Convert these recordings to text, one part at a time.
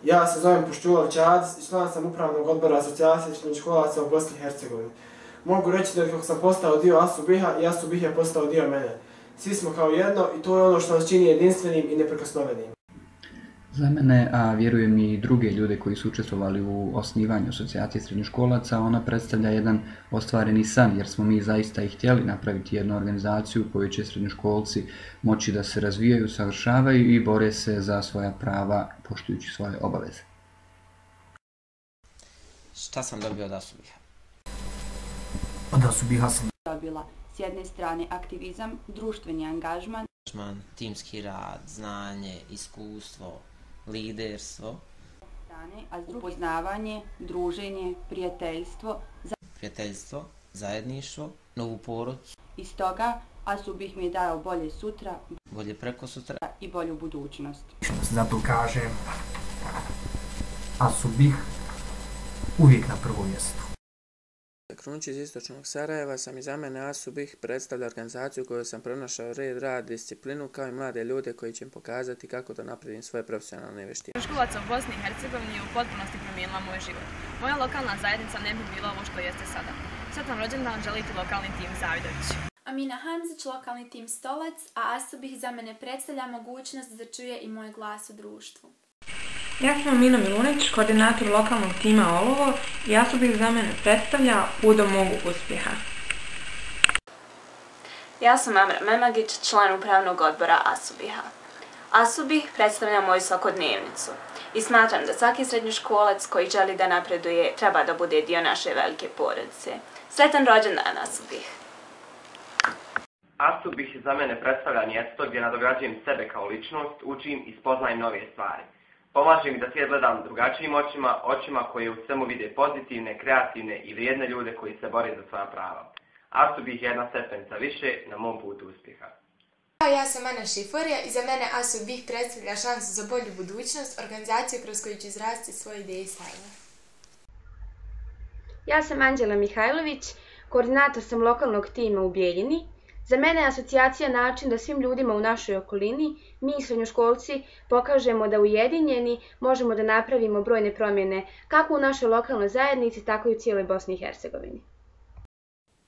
Ja se zovem Pušćulov Čadić i član sam upravnog odbora Asocijacije srednjoškolaca u Bosni i Hercegovini. Mogu reći da kako sam postao dio Asubiha i Asubih je postao dio mene. Svi smo kao jedno i to je ono što nas čini jedinstvenim i neprikosnovenim. Za mene, a vjerujem i druge ljude koji su učestvovali u osnivanju asocijacije srednjoškolaca, ona predstavlja jedan ostvareni san, jer smo mi zaista i htjeli napraviti jednu organizaciju u kojoj će srednjoškolci moći da se razvijaju, savršavaju i bore se za svoja prava poštujući svoje obaveze. Šta sam dobio od Asubiha? Od Asubiha sam dobila s jedne strane aktivizam, društveni angažman, timski rad, znanje, iskustvo, liderstvo, a s druge poznavanje, druženje, prijateljstvo, zajedništvo, novu porodicu. Iz toga Asubih mi je dao bolje sutra, bolje preko sutra i bolju budućnost. Zato kažem, Asubih uvijek na prvom mjestu. Krunić iz istočnog Sarajeva sam i za mene Asubih predstavlja organizaciju koju sam pronašao red, rad, disciplinu kao i mlade ljude koji će im pokazati kako da napredim svoje profesionalne vještine. Srednjoškolaca u Bosni i Hercegovini je u potpunosti promijenila moj život. Moja lokalna zajednica ne bi bila ovo što jeste sada. Sretan rođendan želi ti lokalni tim Zavidović. Amina Hamzić, lokalni tim Stolac, a Asubih za mene predstavlja mogućnost da čuje i moj glas u društvu. Ja sam Amina Milunić, koordinator lokalnog tima Olovo i Asubih za mene predstavlja put do mog uspjeha. Ja sam Amra Memagić, član upravnog odbora Asubiha. Asubih predstavlja moju svakodnevnicu i smatram da svaki srednjoškolac koji želi da napreduje treba da bude dio naše velike porodice. Sretan rođendan Asubih! Asubih za mene predstavlja mjesto gdje nadograđujem sebe kao ličnost, učim i spoznajem nove stvari. Pomaže mi da svijet gledam drugačijim očima koje u svemu vide pozitivne, kreativne i vrijedne ljude koji se bore za svoja prava. Asubih je jedna stepenica više na mom putu uspjeha. Ja sam Ana Šiforija i za mene Asubih predstavlja šansu za bolju budućnost, organizaciju kroz koju ću izrasti svoje ideje i stavove. Ja sam Anđela Mihajlović, koordinator sam lokalnog tima u Bijeljini. Za mene je asocijacija način da svim ljudima u našoj okolini, mi srednjoškolci, pokažemo da ujedinjeni možemo da napravimo brojne promjene kako u našoj lokalnoj zajednici, tako i u cijeloj Bosni i Hercegovini.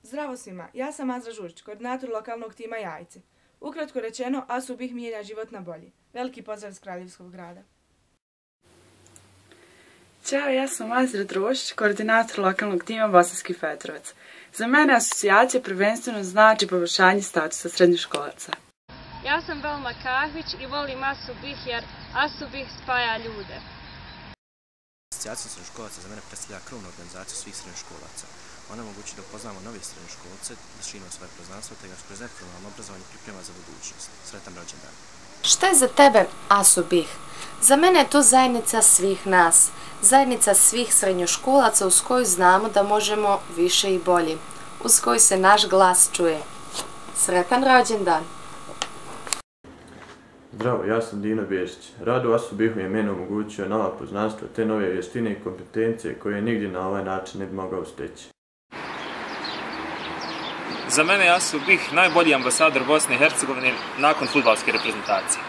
Zdravo svima, ja sam Azra Žurić, koordinator lokalnog tima Jajce. Ukratko rečeno, Asubih mijenja život na bolji. Veliki pozdrav iz Kraljevskog grada. Ćao, ja sam Azra Drošić, koordinator lokalnog tima Bosanski Petrovac. Za mene asocijacija prvenstveno znači poboljšanje statusa srednjoškolaca. Ja sam Velma Kahvić i volim Asubih jer Asubih spaja ljude. Asocijacija srednjoškolaca za mene predstavlja krovnu organizaciju svih srednjoškolaca. Ona omogućuje da upoznamo nove srednjoškolce, da širimo svoje poznanstvo te ga kroz neformalno obrazovanje priprema za budućnost. Sretan rođendan! Šta je za tebe Asubih? Za mene je to zajednica svih nas, zajednica svih srednjoškolaca uz koju znamo da možemo više i bolje, uz koju se naš glas čuje. Sretan rođendan! Zdravo, ja sam Dino Bjesić. Rad u Asubihu je meni omogućio nova poznanstva te nove vještine i kompetencije koje nigdje na ovaj način ne bi mogao steći. Za mene je Asubih najbolji ambasador Bosne i Hercegovine nakon fudbalske reprezentacije.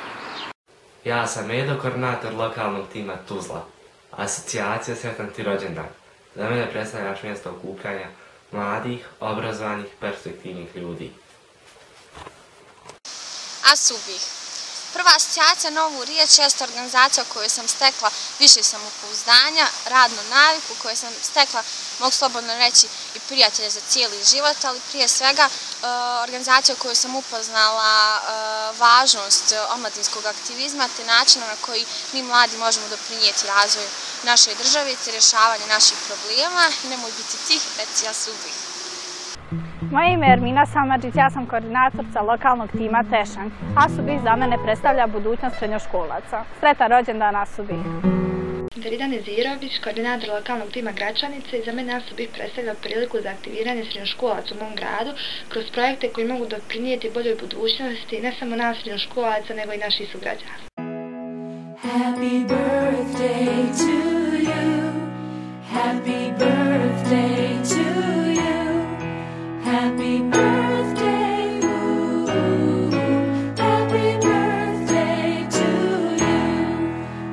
Ja sam Edo, koordinator lokalnog tima Tuzla. Asocijacija Sretan ti rođendan. Za mene predstavljaš mjesto okupljanja mladih, obrazovanih, perspektivnih ljudi. Asubih. Prva asocijacija Novu riječ jeste organizacija u kojoj sam stekla više samopouzdanja, radnu naviku, u kojoj sam stekla, mogu slobodno reći, i prijatelje za cijeli život, ali prije svega organizacija u kojoj sam upoznala važnost omladinskog aktivizma te načina na koji mi mladi možemo doprinijeti razvoju naše države te rješavanje naših problema. Nemoj biti tih, reci Asubih. Moje ime je Ermina Samadžić, ja sam koordinatorca lokalnog tima Tešanj. Asubih za mene predstavlja budućnost srednjoškolaca. Sretan rođendan Asubih! Darida Nezirović, koordinator lokalnog tima Gračanice i za mene Asubih predstavlja priliku za aktiviranje srednjoškolaca u mom gradu kroz projekte koji mogu doprinijeti boljoj budućnosti ne samo nas srednjoškolaca nego i naših sugrađana.